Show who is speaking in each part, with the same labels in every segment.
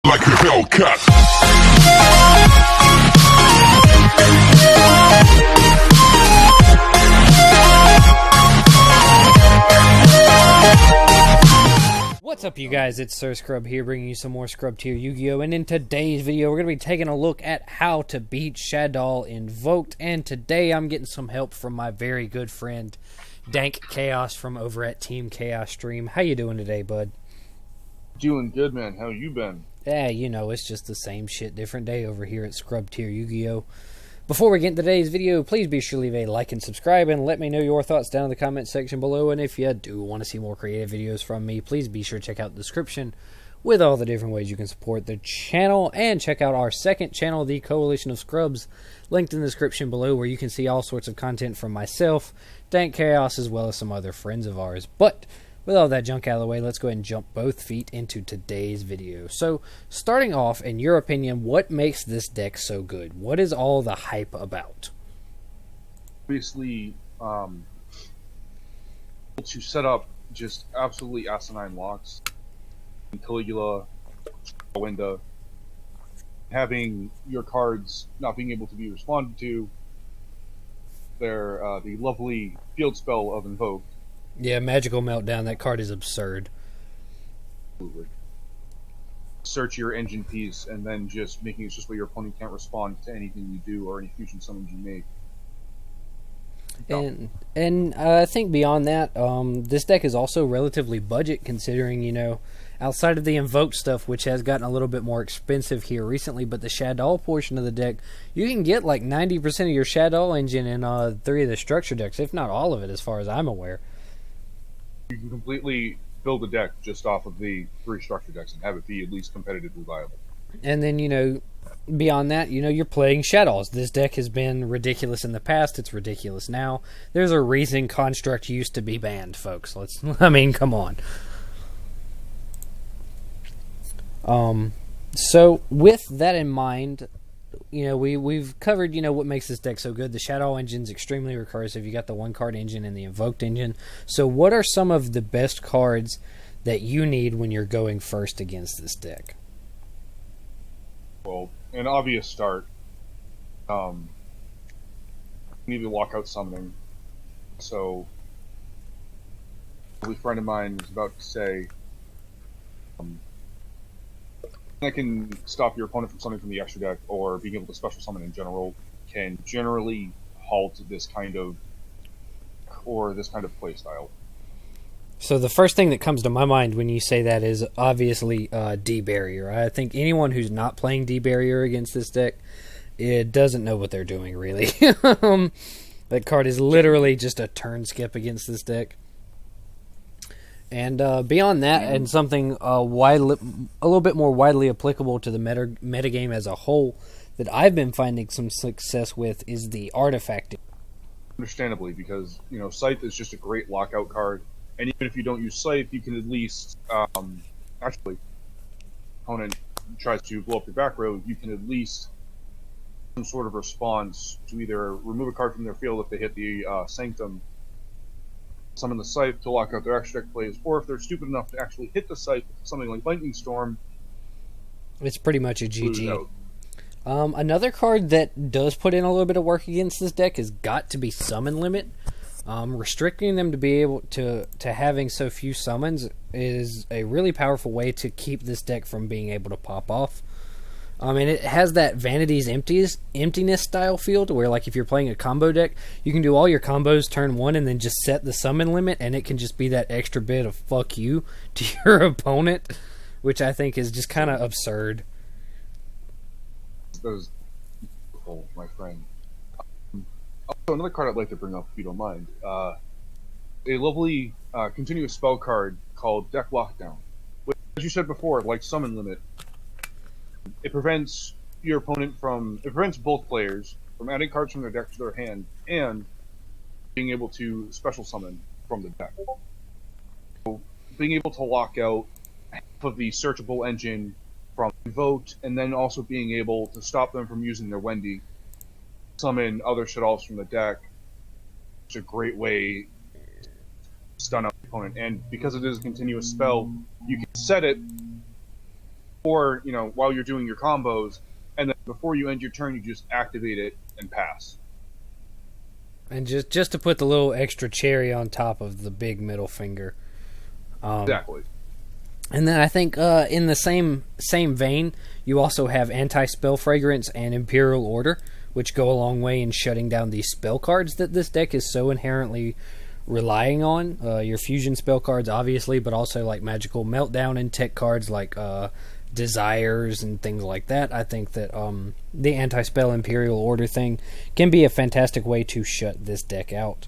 Speaker 1: like a Hellcat.
Speaker 2: What's up, you guys? It's Sir Scrub here, bringing you some more Scrub Tier Yu-Gi-Oh! And in today's video, we're going to be taking a look at how to beat Shaddoll Invoked. And today, I'm getting some help from my very good friend, Dank Chaos from over at Team Chaos Stream. How you doing today, bud?
Speaker 3: Doing good, man. How you been?
Speaker 2: Yeah, you know, it's just the same shit, different day over here at Scrub Tier Yu-Gi-Oh! Before we get into today's video, please be sure to leave a like and subscribe, and let me know your thoughts down in the comment section below. And if you do want to see more creative videos from me, please be sure to check out the description with all the different ways you can support the channel, and check out our second channel, the Coalition of Scrubs, linked in the description below, where you can see all sorts of content from myself, Dank Chaos, as well as some other friends of ours. But with all that junk out of the way, let's go ahead and jump both feet into today's video. So, starting off, in your opinion, what makes this deck so good? What is all the hype about?
Speaker 3: Obviously, to set up just absolutely asinine locks, Caligula, Winda, having your cards not being able to be responded to, the lovely field spell of Invoked.
Speaker 2: Yeah, Magical Meltdown, that card is absurd.
Speaker 3: Absolutely. Search your engine piece and then just making it just where your opponent can't respond to anything you do or any fusion summons you make.
Speaker 2: And I think beyond that, this deck is also relatively budget, considering, you know, outside of the Invoked stuff, which has gotten a little bit more expensive here recently, but the Shaddoll portion of the deck, you can get like 90% of your Shaddoll engine in 3 of the structure decks, if not all of it, as far as I'm aware.
Speaker 3: You can completely build a deck just off of the 3 structure decks and have it be at least competitively viable.
Speaker 2: And then, you know, beyond that, you know, you're playing Shaddolls. This deck has been ridiculous in the past. It's ridiculous now. There's a reason Construct used to be banned, folks. I mean, come on. So, with that in mind, you know, we've covered, you know, what makes this deck so good. The Shaddoll engine's extremely recursive. You got the 1-card engine and the Invoked engine. So what are some of the best cards that you need when you're going first against this deck?
Speaker 3: Well, an obvious start. You need to lock out summoning. So, a friend of mine was about to say, that can stop your opponent from summoning from the extra deck, or being able to special summon in general, can generally halt this kind of play style.
Speaker 2: So the first thing that comes to my mind when you say that is obviously D-Barrier. I think anyone who's not playing D-Barrier against this deck, it doesn't know what they're doing, really. That card is literally just a turn skip against this deck. And beyond that, and something a little bit more widely applicable to the metagame as a whole, that I've been finding some success with, is the Artifact.
Speaker 3: Understandably, because, you know, Scythe is just a great lockout card, and even if you don't use Scythe, you can at least, actually, opponent tries to blow up your back row, you can at least some sort of response to either remove a card from their field if they hit the Sanctum, summon the Scythe to lock out their extra deck plays, or if they're stupid enough to actually hit the Scythe with something like Lightning Storm,
Speaker 2: it's pretty much a GG. Another card that does put in a little bit of work against this deck has got to be Summon Limit. Restricting them to be able to having so few summons is a really powerful way to keep this deck from being able to pop off. And it has that Vanity's Emptiness style feel, to where, like, if you're playing a combo deck, you can do all your combos turn 1 and then just set the summon limit, and it can just be that extra bit of fuck you to your opponent, which I think is just kind of absurd.
Speaker 3: That was beautiful, my friend. Also, another card I'd like to bring up, if you don't mind. A lovely continuous spell card called Deck Lockdown. Which, as you said before, like Summon Limit, it prevents both players from adding cards from their deck to their hand and being able to special summon from the deck. So, being able to lock out half of the searchable engine from Invoked, and then also being able to stop them from using their Wendy, summon other Shaddolls from the deck. It's a great way to stun out the opponent, and because it is a continuous spell, you can set it or while you're doing your combos, and then before you end your turn, you just activate it and pass.
Speaker 2: And just to put the little extra cherry on top of the big middle finger.
Speaker 3: Exactly.
Speaker 2: And then I think in the same vein, you also have Anti-Spell Fragrance and Imperial Order, which go a long way in shutting down these spell cards that this deck is so inherently relying on. Your fusion spell cards, obviously, but also like Magical Meltdown and tech cards like Desires and things like that. I think that the Anti-Spell Imperial Order thing can be a fantastic way to shut this deck out.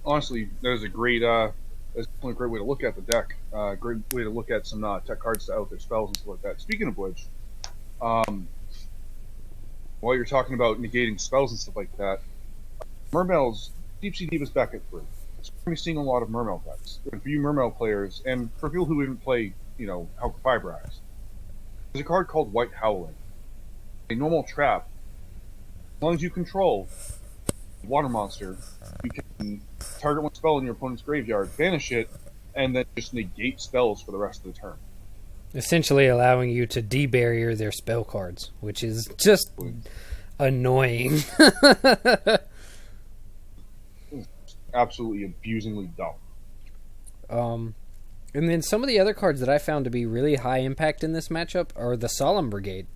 Speaker 3: Honestly, that is a great, that's definitely a great way to look at the deck. Great way to look at some tech cards to out their spells and stuff like that. Speaking of which, while you're talking about negating spells and stuff like that, Mermail's Deep Sea Diva's back at 3. So we're going to be seeing a lot of Mermail decks. And for you Mermail players, and for people who even play, Helka Fibrax, there's a card called White Howling. A normal trap. As long as you control the water monster, you can target one spell in your opponent's graveyard, banish it, and then just negate spells for the rest of the turn.
Speaker 2: Essentially allowing you to de-barrier their spell cards, which is just annoying.
Speaker 3: Absolutely abusingly dumb.
Speaker 2: And then some of the other cards that I found to be really high impact in this matchup are the Solemn Brigade.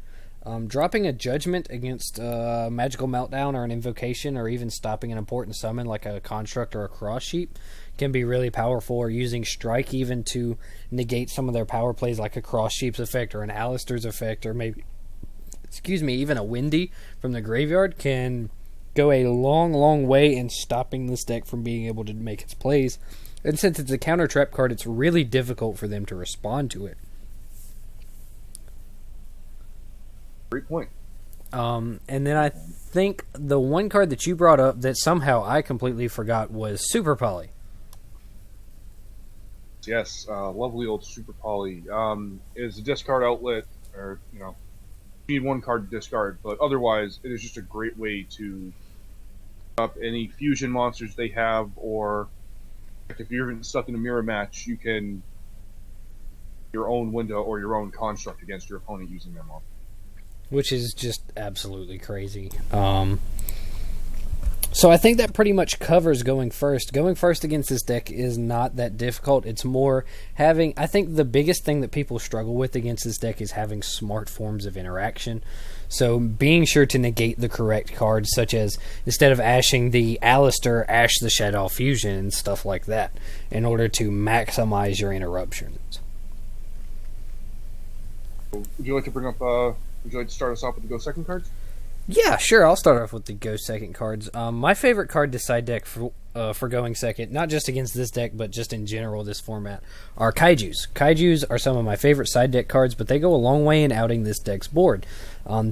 Speaker 2: Dropping a Judgment against Magical Meltdown or an Invocation, or even stopping an important summon like a Construct or a Cross Sheep, can be really powerful, or using Strike even to negate some of their power plays like a Cross Sheep's effect or an Alistair's effect, or maybe, even a Windy from the graveyard can go a long, long way in stopping this deck from being able to make its plays. And since it's a counter trap card, it's really difficult for them to respond to it.
Speaker 3: Great point.
Speaker 2: And then I think the one card that you brought up that somehow I completely forgot was Super Poly.
Speaker 3: Yes, lovely old Super Poly. Is a discard outlet, or, you need one card to discard, but otherwise it is just a great way to up any fusion monsters they have, or if you're even stuck in a mirror match, you can your own window or your own construct against your opponent using them up.
Speaker 2: Which is just absolutely crazy. So I think that pretty much covers going first. Going first against this deck is not that difficult. It's more having... I think the biggest thing that people struggle with against this deck is having smart forms of interaction. So being sure to negate the correct cards, such as instead of ashing the Alistair, ash the Shaddoll Fusion and stuff like that, in order to maximize your interruptions.
Speaker 3: Would you like to bring up... would you like to start us off with the Go Second cards?
Speaker 2: Yeah, sure. I'll start off with the Go Second cards. My favorite card to side deck for going second, not just against this deck, but just in general this format, are Kaijus. Kaijus are some of my favorite side deck cards, but they go a long way in outing this deck's board.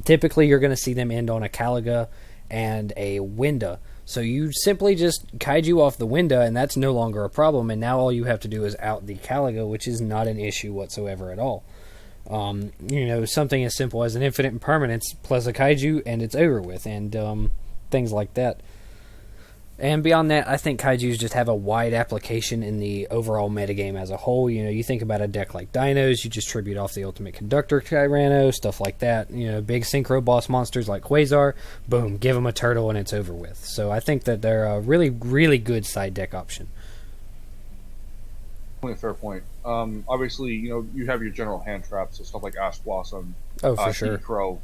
Speaker 2: Typically, you're going to see them end on a Caliga and a Winda. So you simply just Kaiju off the Winda, and that's no longer a problem, and now all you have to do is out the Caliga, which is not an issue whatsoever at all. Something as simple as an Infinite Impermanence plus a Kaiju, and it's over with, and things like that. And beyond that, I think Kaijus just have a wide application in the overall metagame as a whole. You think about a deck like Dinos, you just tribute off the Ultimate Conductor Tyranno, stuff like that. Big Synchro Boss monsters like Quasar, boom, give them a turtle and it's over with. So I think that they're a really, really good side deck option.
Speaker 3: A fair point. Obviously, you have your general hand traps, so stuff like Ash Blossom.
Speaker 2: Oh, for sure.
Speaker 3: Crow.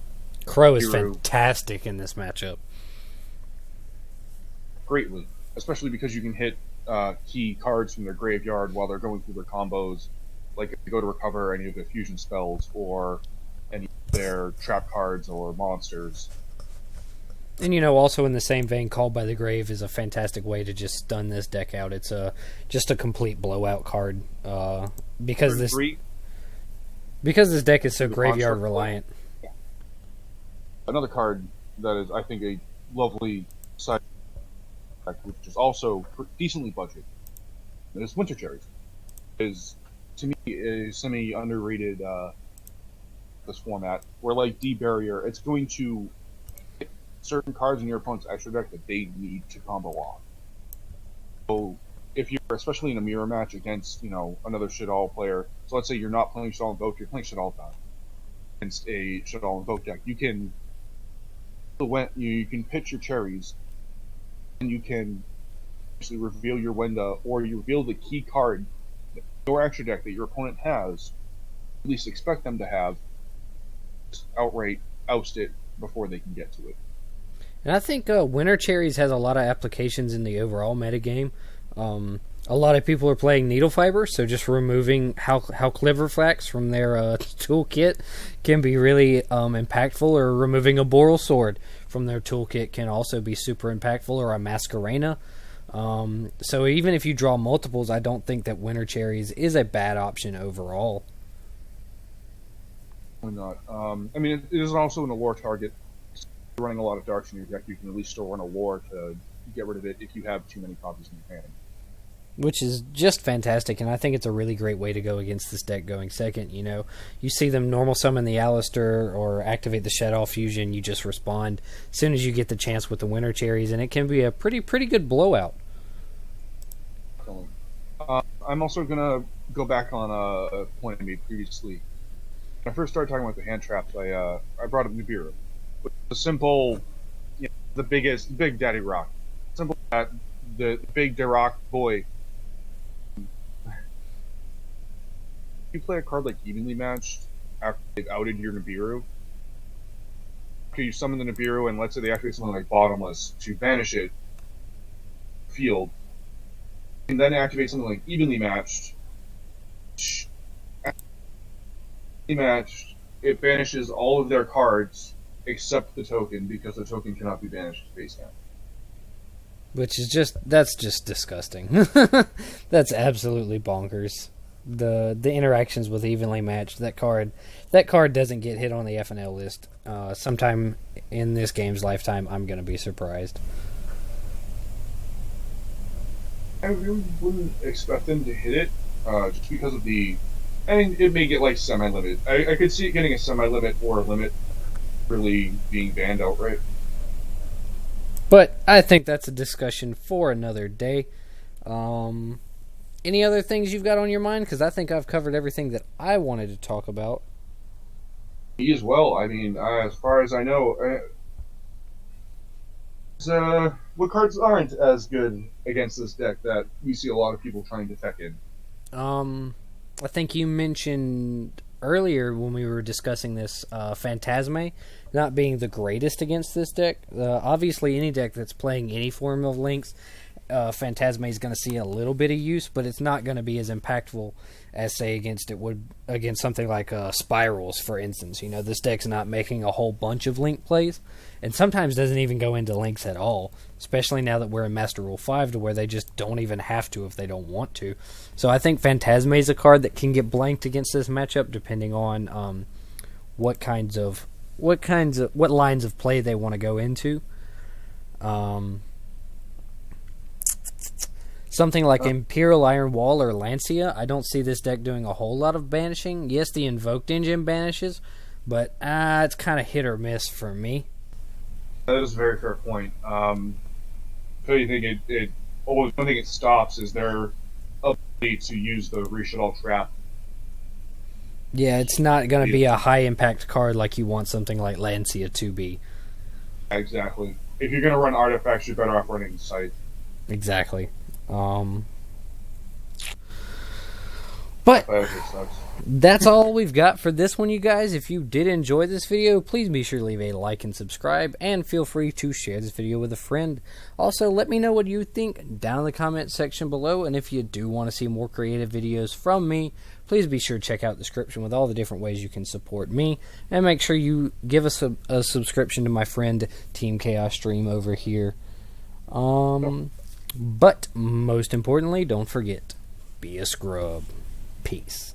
Speaker 2: Crow is fantastic in this matchup.
Speaker 3: Greatly, especially because you can hit key cards from their graveyard while they're going through their combos, like if they go to recover any of their fusion spells or any of their trap cards or monsters.
Speaker 2: And also in the same vein, Called by the Grave is a fantastic way to just stun this deck out. It's just a complete blowout card because this deck is so graveyard reliant.
Speaker 3: Another card that is, I think, a lovely side deck, which is also decently budget, is Winter Cherries. Is to me a semi underrated this format, where like D-Barrier, it's going to certain cards in your opponent's extra deck that they need to combo off. So if you're especially in a mirror match against another Shaddoll player. So let's say you're not playing Shaddoll Invoked, you're playing Shaddoll Path against a Shaddoll Invoked deck. You can pitch your cherries, and you can actually reveal your Wenda, or you reveal the key card in your extra deck that your opponent has. At least expect them to have. Just outright oust it before they can get to it.
Speaker 2: And I think Winter Cherries has a lot of applications in the overall metagame. A lot of people are playing Needle Fiber, so just removing how Clever Flax from their toolkit can be really impactful, or removing a Boral Sword from their toolkit can also be super impactful, or a Masquerena. So even if you draw multiples, I don't think that Winter Cherries is a bad option overall.
Speaker 3: Why not? I mean, it is also an Allure target. If you're running a lot of darks in your deck, you can at least still run Allure to get rid of it if you have too many copies in your hand.
Speaker 2: Which is just fantastic, and I think it's a really great way to go against this deck going second. You see them normal summon the Alistair or activate the Shaddoll Fusion, you just respond as soon as you get the chance with the Winter Cherries, and it can be a pretty good blowout.
Speaker 3: I'm also going to go back on a point I made previously. When I first started talking about the hand traps, I brought up Nibiru. The simple, the Big Daddy Rock. Simple that the Big Rock boy. You play a card like Evenly Matched after they've outed your Nibiru. After you summon the Nibiru, and let's say they activate something like Bottomless to banish it, field, and then activate something like Evenly Matched. It banishes all of their cards except the token, because the token cannot be banished face down.
Speaker 2: Which is that's just disgusting. That's absolutely bonkers. The interactions with Evenly Matched, that card doesn't get hit on the FNL list sometime in this game's lifetime. I'm going to be surprised.
Speaker 3: I really wouldn't expect them to hit it, just because of it may get like semi-limited. I could see it getting a semi-limit or a limit really being banned outright.
Speaker 2: But I think that's a discussion for another day. Any other things you've got on your mind? Because I think I've covered everything that I wanted to talk about.
Speaker 3: Me as well. I mean, as far as I know, what cards aren't as good against this deck that we see a lot of people trying to tech in?
Speaker 2: I think you mentioned earlier when we were discussing this, Phantasme not being the greatest against this deck. Obviously, any deck that's playing any form of links, Phantasme is going to see a little bit of use, but it's not going to be as impactful as, say, against something like Spirals, for instance. This deck's not making a whole bunch of link plays, and sometimes doesn't even go into links at all, especially now that we're in Master Rule 5, to where they just don't even have to if they don't want to. So I think Phantasme is a card that can get blanked against this matchup, depending on what lines of play they want to go into. Something like Imperial Iron Wall or Lancia, I don't see this deck doing a whole lot of banishing. Yes, the Invoked engine banishes, but it's kind of hit or miss for me.
Speaker 3: That is a very fair point. So you think the only thing it stops is their ability to use the Reshaddoll trap.
Speaker 2: Yeah, it's not going to be a high impact card like you want something like Lancia to be.
Speaker 3: Exactly. If you're going to run artifacts, you're better off running Scythe.
Speaker 2: Exactly. But that's all we've got for this one, you guys. If you did enjoy this video, please be sure to leave a like and subscribe, and feel free to share this video with a friend. Also, let me know what you think down in the comment section below, and if you do want to see more creative videos from me, please be sure to check out the description with all the different ways you can support me, and make sure you give us a subscription to my friend Team Chaos Stream over here. But most importantly, don't forget, be a scrub. Peace.